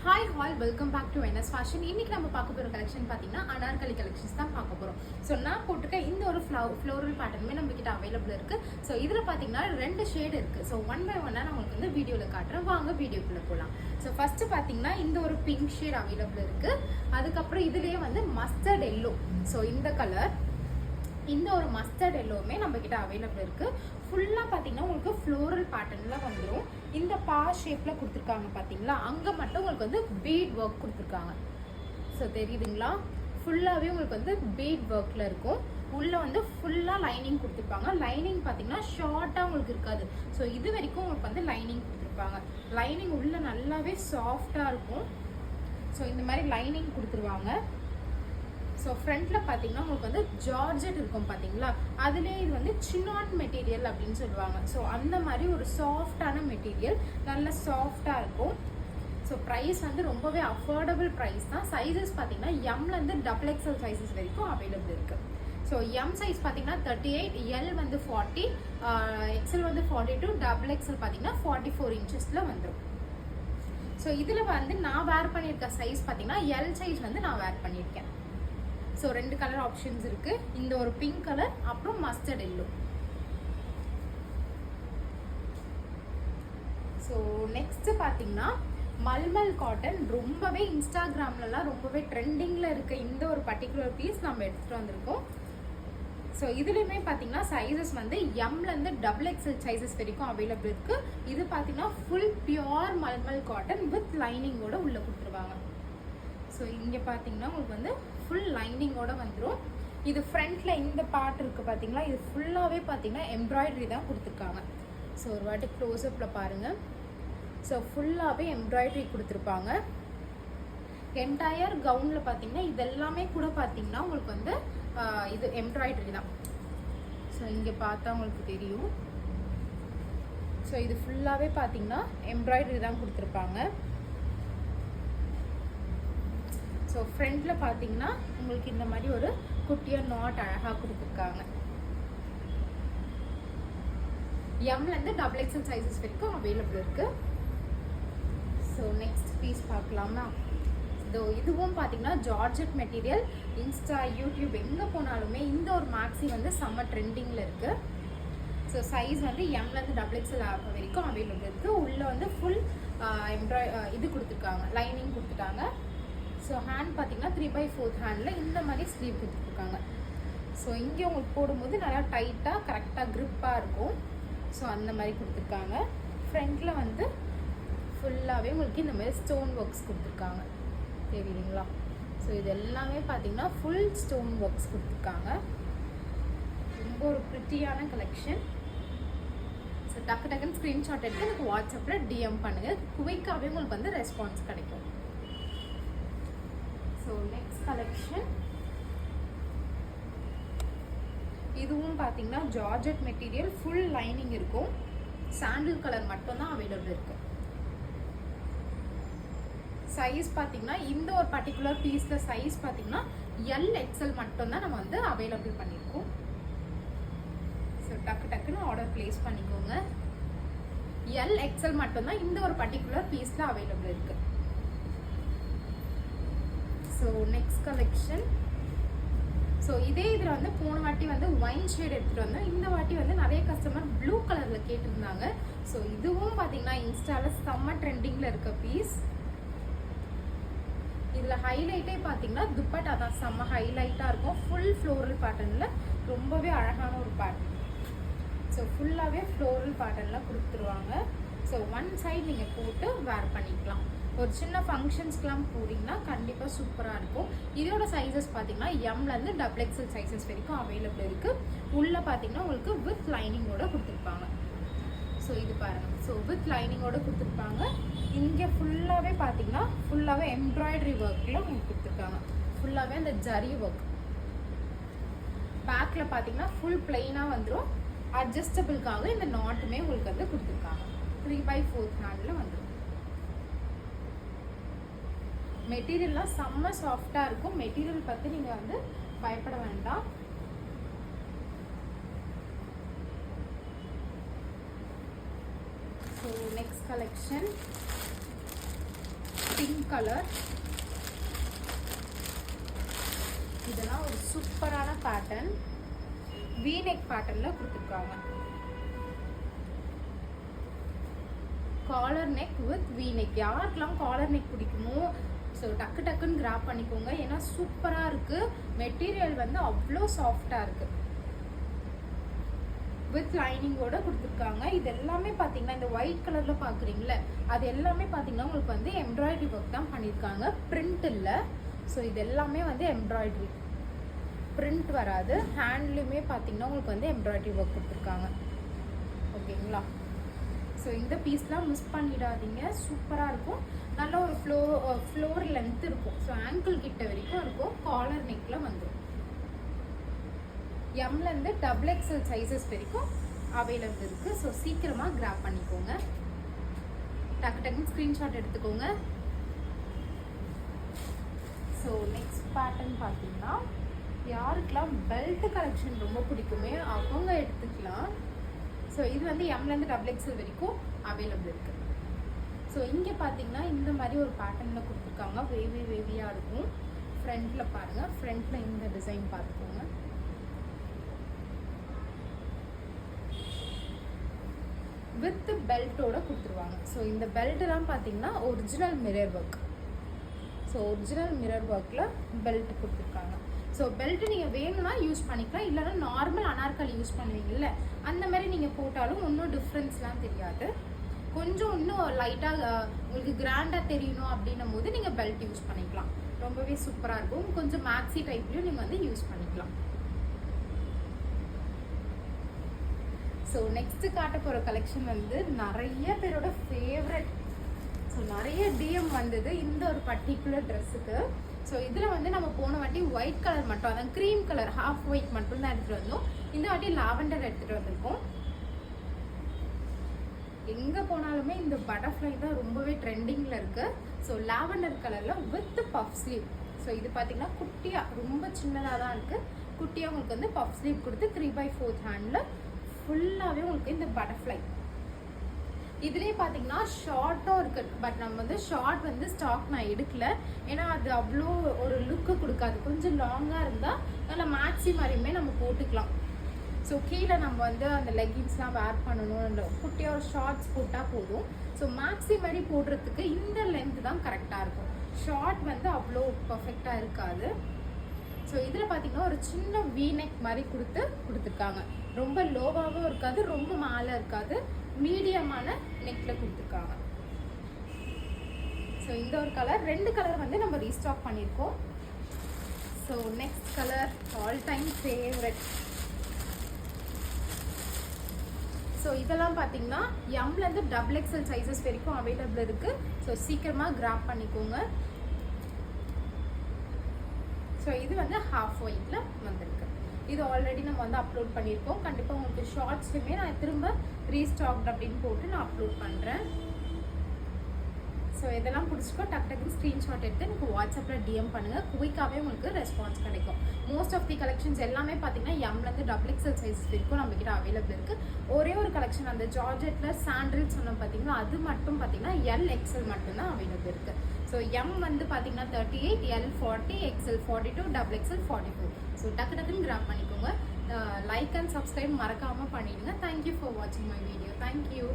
Hi all welcome back to NS fashion. இன்னைக்கு நம்ம பார்க்க போகிற கலெக்ஷன் பார்த்தீங்கன்னா அனார்கலி கலெக்ஷன்ஸ் தான் பார்க்க போகிறோம். ஸோ நான் போட்டிருக்க இந்த ஒரு ஃப்ளோரல் பேட்டர்னுமே நம்ம கிட்ட அவைலபிள் இருக்குது. ஸோ இதில் பார்த்தீங்கன்னா 2 ஷேட் இருக்குது. ஸோ ஒன் பை ஒன்னாக நான் உங்களுக்கு வந்து வீடியோவில் காட்டுறேன். வாங்க வீடியோக்குள்ளே போகலாம். ஸோ ஃபஸ்ட்டு பார்த்தீங்கன்னா இந்த ஒரு பிங்க் ஷேட் அவைலபிள் இருக்குது. அதுக்கப்புறம் இதுலேயே வந்து மஸ்டர்ட் எல்லோ. ஸோ இந்த கலர், இந்த ஒரு மஸ்டர்ட் எல்லோவுமே நம்ம கிட்ட அவைலபிள் இருக்கு. ஃபுல்லா பாத்தீங்கன்னா உங்களுக்கு ஃப்ளோரல் பேட்டர்ன்ல வந்துடும். இந்த பா ஷேப்ல கொடுத்துருக்காங்க பாத்தீங்களா, அங்க மட்டும் உங்களுக்கு வந்து பீட் ஒர்க் கொடுத்துருக்காங்க. ஸோ தெரியுதுங்களா, ஃபுல்லாவே உங்களுக்கு வந்து பீட் ஒர்க்ல இருக்கும். உள்ள வந்து ஃபுல்லா லைனிங் கொடுத்துருப்பாங்க. லைனிங் பாத்தீங்கன்னா ஷார்ட்டா உங்களுக்கு இருக்காது. ஸோ இது வரைக்கும் உங்களுக்கு வந்து லைனிங் கொடுத்துருப்பாங்க. லைனிங் உள்ள நல்லாவே சாஃப்டா இருக்கும். ஸோ இந்த மாதிரி லைனிங் கொடுத்துருவாங்க. ஸோ ஃப்ரண்ட்டில் பார்த்தீங்கன்னா உங்களுக்கு வந்து ஜார்ஜெட் இருக்கும் பார்த்தீங்களா, அதுலேயே இது வந்து சின்னாட் மெட்டீரியல் அப்படின்னு சொல்லுவாங்க. ஸோ அந்த மாதிரி ஒரு சாஃப்டான மெட்டீரியல், நல்ல சாஃப்டாக இருக்கும். ஸோ ப்ரைஸ் வந்து ரொம்பவே அஃபோர்டபுள் ப்ரைஸ் தான். சைஸஸ் பார்த்தீங்கன்னா எம்லேருந்து XXL சைஸஸ் வரைக்கும் அவைலபிள் இருக்குது. ஸோ எம் சைஸ் பார்த்தீங்கன்னா 38, எல் வந்து 40, எக்ஸல் வந்து 42, XXL பார்த்தீங்கன்னா 44 இன்ச்சஸில் வந்துடும். ஸோ இதில் வந்து நான் வேர் பண்ணியிருக்க சைஸ் பார்த்தீங்கன்னா எல் சைஸ் வந்து நான் வேர் பண்ணியிருக்கேன். ஸோ 2 கலர் ஆப்ஷன்ஸ் இருக்கு. இந்த ஒரு பிங்க் கலர், அப்புறம் மஸ்டர்ட் எல்லோ. ஸோ நெக்ஸ்ட் பார்த்தீங்கன்னா மல்மல் காட்டன். ரொம்பவே இன்ஸ்டாகிராம்லலாம் ரொம்பவே ட்ரெண்டிங்கில் இருக்க இந்த ஒரு பர்டிகுலர் பீஸ் நம்ம எடுத்துகிட்டு வந்திருக்கோம். ஸோ இதுலேயுமே பார்த்தீங்கன்னா சைஸஸ் வந்து எம்லேருந்து XXL சைஸஸ் வரைக்கும் அவைலபிள் இருக்கு. இது பார்த்தீங்கன்னா full pure mulmul cotton with லைனிங்கோட உள்ள கொடுத்துருவாங்க. ஸோ இங்கே பார்த்தீங்கன்னா உங்களுக்கு வந்து ஃபுல் லைனிங்கோட வந்துடும். இது ஃப்ரண்ட்ல இந்த பார்ட் இருக்குது பார்த்தீங்களா, இது ஃபுல்லாகவே பார்த்தீங்கன்னா எம்ப்ராய்டரி தான் கொடுத்துருக்காங்க. ஸோ ஒரு வாட்டி க்ளோஸ்அப்பில் பாருங்கள். ஸோ ஃபுல்லாகவே எம்ப்ராய்டரி கொடுத்துருப்பாங்க. என்டையர் கவுனில் பார்த்தீங்கன்னா இதெல்லாமே கூட பார்த்தீங்கன்னா உங்களுக்கு வந்து இது எம்ப்ராய்டரி தான். ஸோ இங்கே பார்த்தா உங்களுக்கு தெரியும். ஸோ இது ஃபுல்லாகவே பார்த்தீங்கன்னா எம்ப்ராய்டரி தான் கொடுத்துருப்பாங்க. ஸோ ஃப்ரண்ட்டில் பார்த்தீங்கன்னா உங்களுக்கு இந்த மாதிரி ஒரு குட்டியாக நாட் அழகாக கொடுத்துருக்காங்க. எம்லேருந்து XXL சைஸஸ் வரைக்கும் அவைலபிள் இருக்கு. ஸோ நெக்ஸ்ட் பீஸ் பார்க்கலாமா. இதுவும் பார்த்தீங்கன்னா ஜார்ஜெட் மெட்டீரியல். இன்ஸ்டா, யூடியூப் எங்கே போனாலுமே இந்த ஒரு மேக்ஸி வந்து செம்ம ட்ரெண்டிங்கில் இருக்குது. ஸோ சைஸ் வந்து எம்லேருந்து XXL வரைக்கும் அவைலபிள் இருக்குது. உள்ளே வந்து ஃபுல் இது கொடுத்துருக்காங்க, லைனிங் கொடுத்துட்டாங்க. ஸோ ஹேண்ட் பார்த்தீங்கன்னா 3/4 ஹேண்டில் இந்த மாதிரி ஸ்லீவ் கொடுத்துருக்காங்க. ஸோ இங்கே உங்களுக்கு போடும்போது நல்லா டைட்டாக கரெக்டாக க்ரிப்பாக இருக்கும். ஸோ அந்த மாதிரி கொடுத்துருக்காங்க. ஃப்ரண்ட்டில் வந்து ஃபுல்லாகவே உங்களுக்கு இந்த மாதிரி ஸ்டோன் ஒர்க்ஸ் கொடுத்துருக்காங்க. தெரியுதுங்களா. ஸோ இது எல்லாமே பார்த்தீங்கன்னா ஃபுல் ஸ்டோன் ஒர்க்ஸ் கொடுத்துருக்காங்க. ரொம்ப ஒரு ப்ரிட்டியான கலெக்ஷன். ஸோ டக்குன்னு ஸ்க்ரீன்ஷாட் எடுத்து எனக்கு வாட்ஸ்அப்பில் டிஎம் பண்ணுங்கள். குயிக்காகவே உங்களுக்கு வந்து ரெஸ்பான்ஸ் கிடைக்கும். ஸோ நெக்ஸ்ட் கலெக்ஷன், இதுவும் பார்த்தீங்கன்னா ஜார்ஜெட் மெட்டீரியல், ஃபுல் லைனிங் இருக்கும். சாண்டில் கலர் மட்டும்தான் அவைலபிள் இருக்கு. சைஸ் பார்த்தீங்கன்னா இந்த ஒரு பர்டிகுலர் பீஸில் சைஸ் பார்த்தீங்கன்னா LXL மட்டும்தான் நம்ம வந்து அவைலபிள் பண்ணியிருக்கோம். ஸோ டக்குன்னு ஆர்டர் பிளேஸ் பண்ணிக்கோங்க. LXL மட்டும்தான் இந்த ஒரு பர்டிகுலர் பீஸில் அவைலபிள் இருக்கு. So next collection. ஸோ இதே இதில் வந்து போன வாட்டி வந்து ஒயின் ஷேட் எடுத்துகிட்டு வந்தோம். இந்த வாட்டி வந்து நிறைய கஸ்டமர் ப்ளூ கலரில் கேட்டிருந்தாங்க. ஸோ இதுவும் பார்த்தீங்கன்னா இன்ஸ்டாவில் செம்ம ட்ரெண்டிங்கில் இருக்க பீஸ். இதில் ஹைலைட்டே பார்த்தீங்கன்னா துப்பட்டா தான் செம்ம ஹைலைட்டாக இருக்கும். ஃபுல் ஃப்ளோரல் பேட்டர்னில் ரொம்பவே அழகான ஒரு பேட்டர்ன். ஸோ ஃபுல்லாகவே ஃப்ளோரல் பேட்டர்னில் கொடுத்துருவாங்க. ஸோ ஒன் சைட் நீங்கள் போட்டு வேர் பண்ணிக்கலாம். ஒரு சின்ன ஃபங்க்ஷன்ஸ்க்கெலாம் போட்டிங்கன்னா கண்டிப்பாக சூப்பராக இருக்கும். இதோட சைஸஸ் பார்த்தீங்கன்னா எம்லேருந்து XXL சைஸஸ் வரைக்கும் அவைலபிள் இருக்குது. உள்ளே பார்த்தீங்கன்னா உங்களுக்கு வித் லைனிங்கோட கொடுத்துருப்பாங்க. ஸோ இது பாருங்கள். ஸோ வித் லைனிங்கோட கொடுத்துருப்பாங்க. இங்கே ஃபுல்லாகவே பார்த்தீங்கன்னா ஃபுல்லாகவே எம்ப்ராய்டரி ஒர்க்கில் உங்களுக்கு கொடுத்துருக்காங்க. ஃபுல்லாகவே அந்த ஜரி ஒர்க். பேக்கில் பார்த்தீங்கன்னா ஃபுல் பிளெயினாக வந்துடும். அட்ஜஸ்டபிளுக்காக இந்த நாட்டுமே உங்களுக்கு வந்து கொடுத்துருக்காங்க. 3/4 ஹேண்டில் வந்துடும். மெட்டீரியல்லாம் செம்ம சாஃப்டாக இருக்கும். மெட்டீரியல் பற்றி நீங்கள் வந்து பயப்பட வேண்டாம். So next collection, pink colour. இதெல்லாம் ஒரு சூப்பரான பேட்டர்ன், V-neck பேட்டர்ன்ல கொடுத்துருக்காங்க. Collar neck with V-neck. யாருக்கெல்லாம் காலர் நெக் பிடிக்குமோ ஸோ டக்கு டக்குன்னு கிராப் பண்ணிக்கோங்க. ஏன்னா சூப்பராக இருக்குது. மெட்டீரியல் வந்து அவ்வளோ சாஃப்டாக இருக்குது. வித் லைனிங்கோட கொடுத்துருக்காங்க. இது எல்லாமே பார்த்தீங்கன்னா இந்த ஒயிட் கலரில் பார்க்குறீங்களே அது எல்லாமே பார்த்தீங்கன்னா உங்களுக்கு வந்து எம்ப்ராய்டரி ஒர்க் தான் பண்ணியிருக்காங்க, பிரிண்ட் இல்லை. ஸோ இது எல்லாமே வந்து எம்ப்ராய்டரி, பிரிண்ட் வராது. ஹேண்ட்லேயுமே பார்த்தீங்கன்னா உங்களுக்கு வந்து எம்ப்ராய்டரி ஒர்க் கொடுத்துருக்காங்க. ஓகேங்களா? ஸோ இந்த பீஸ்லாம் மிஸ் பண்ணிடாதீங்க, சூப்பராக இருக்கும். நல்ல ஒரு ஃப்ளோர் லென்த் இருக்கும். ஸோ ஆங்கிள் கிட்ட வரைக்கும் இருக்கும். காலர் நெக்கில் வந்துடும். எம்லேருந்து XXL சைஸஸ் வரைக்கும் அவைலபிள் இருக்குது. ஸோ சீக்கிரமாக கிராப் பண்ணிக்கோங்க. டக்கு டக்குன்னு ஸ்க்ரீன்ஷாட் எடுத்துக்கோங்க. ஸோ நெக்ஸ்ட் பேட்டர்ன் பார்த்தீங்கன்னா யாருக்கெல்லாம் பெல்ட் கலெக்ஷன் ரொம்ப பிடிக்குமே அவங்க எடுத்துக்கலாம். ஸோ இது வந்து எம்லேருந்து XXL வரைக்கும் அவைலபிள் இருக்குது. ஸோ இங்கே பார்த்தீங்கன்னா இந்த மாதிரி ஒரு பேட்டர்னில் கொடுத்துருக்காங்க. வேவியாக இருக்கும். ஃப்ரண்ட்டில் பாருங்கள், ஃப்ரண்ட்டில் இந்த டிசைன் பார்த்துக்கோங்க. வித் பெல்ட்டோட கொடுத்துருவாங்க. ஸோ இந்த பெல்ட்டெல்லாம் பார்த்தீங்கன்னா original mirror work. So original mirror ஒர்க்கில் பெல்ட் கொடுத்துருக்காங்க. ஸோ பெல்ட் நீங்கள் வேணும்னா யூஸ் பண்ணிக்கலாம், இல்லைன்னா நார்மல் அனார்கலி யூஸ் பண்ணுவீங்கல்ல அந்த மாதிரி நீங்கள் போட்டாலும் ஒன்றும் டிஃப்ரென்ஸ்லாம் தெரியாது. கொஞ்சம் இன்னும் லைட்டாக உங்களுக்கு கிராண்டாக தெரியணும் அப்படின்னும் போது நீங்கள் பெல்ட் யூஸ் பண்ணிக்கலாம். ரொம்பவே சூப்பராக இருக்கும். கொஞ்சம் மேக்ஸி டைப்லையும் நீங்கள் வந்து யூஸ் பண்ணிக்கலாம். ஸோ நெக்ஸ்ட்டு காட்ட போகிற கலெக்ஷன் வந்து நிறைய பேரோட ஃபேவரட். ஸோ நிறைய டிஎம் வந்தது இந்த ஒரு பர்டிகுலர் ட்ரெஸ்ஸுக்கு. ஸோ இதில் வந்து நம்ம போன வாட்டி ஒயிட் கலர் மட்டும், அதான் க்ரீம் கலர் ஹாஃப் ஒயிட் மட்டும் தான் எடுத்துகிட்டு வந்தோம். இந்த வாட்டி லாவெண்டர் எடுத்துகிட்டு வந்திருக்கோம். எங்கே போனாலுமே இந்த பட்டர்ஃப்ளை தான் ரொம்பவே ட்ரெண்டிங்கில் இருக்குது. ஸோ லாவெண்டர் கலரில் வித் பஃப் ஸ்லீவ். ஸோ இது பார்த்தீங்கன்னா குட்டியாக ரொம்ப சின்னதாக தான் இருக்குது. குட்டியாக உங்களுக்கு வந்து பஃப் ஸ்லீவ் கொடுத்து 3/4 ஹேண்டில் ஃபுல்லாகவே உங்களுக்கு இந்த பட்டர்ஃப்ளை. இதுலேயே பார்த்தீங்கன்னா ஷார்ட்டும் இருக்குது. பட் நம்ம வந்து ஷார்ட் வந்து ஸ்டாக் நான் எடுக்கல, ஏன்னா அது அவ்வளோ ஒரு லுக்கு கொடுக்காது. கொஞ்சம் லாங்காக இருந்தால் நல்லா மேக்ஸி மாதிரியுமே நம்ம போட்டுக்கலாம். ஸோ கீழே நம்ம வந்து அந்த லெகின்ஸ்லாம் வேர் பண்ணணும், குட்டியாக ஒரு ஷார்ட்ஸ் போட்டால் போதும். ஸோ மேக்ஸி மாதிரி போடுறதுக்கு இந்த லென்த் தான் கரெக்டாக இருக்கும். ஷார்ட் வந்து அவ்வளோ பர்ஃபெக்டாக இருக்காது. ஸோ இதில் பார்த்தீங்கன்னா ஒரு சின்ன V-neck மாதிரி கொடுத்துருக்காங்க. ரொம்ப லோவாகவும் இருக்காது, ரொம்ப மேலே இருக்காது, மீடியமான நெக்கில் கொடுத்துருக்காங்க. ஸோ இந்த ஒரு கலர், 2 கலர் வந்து நம்ம ரீஸ்டாக் பண்ணியிருக்கோம். So next colour all time favourite. So இதெல்லாம் பார்த்தீங்கன்னா எம்லேருந்து XXL சைஸஸ் வரைக்கும் அவைலபிள் இருக்குது. ஸோ சீக்கிரமாக கிராப் பண்ணிக்கோங்க. ஸோ இது வந்து ஹாஃப் ஒயிட்டில் வந்திருக்கு. இது ஆல்ரெடி நம்ம வந்து அப்லோட் பண்ணியிருக்கோம். கண்டிப்பாக உங்களுக்கு ஷார்ட்ஸுமே நான் திரும்ப ரீஸ்டாக்ட் அப்படின்னு போட்டு நான் அப்லோட் பண்ணுறேன். ஸோ இதெல்லாம் பிடிச்சிக்கோ, டக்குன்னு ஸ்க்ரீன்ஷாட் எடுத்து எனக்கு வாட்ஸ்அப்பில் டிஎம் பண்ணுங்கள். குயிக்காகவே உங்களுக்கு ரெஸ்பான்ஸ் கிடைக்கும். மோஸ்ட் ஆஃப் தி கலெக்ஷன்ஸ் எல்லாமே பார்த்தீங்கன்னா எம்லேருந்து XXL சைஸஸ் வரைக்கும் நம்மக்கிட்ட அவைலபிள் இருக்குது. ஒரே ஒரு கலெக்ஷன் அந்த ஜார்ஜெட்டில் சாண்டில் சொன்னோம் பார்த்தீங்கன்னா அது மட்டும் பார்த்தீங்கன்னா LXL மட்டும்தான் அவைலபிள் இருக்குது. ஸோ எம் வந்து பார்த்தீங்கன்னா 38, L 40, XL 42, XXL 44. ஸோ டக்குன்னு கிராப் பண்ணிக்கோங்க. லைக் அண்ட் சப்ஸ்கிரைப் மறக்காமல் பண்ணிடுங்க. தேங்க்யூ ஃபார் வாட்சிங் மை வீடியோ. தேங்க்யூ.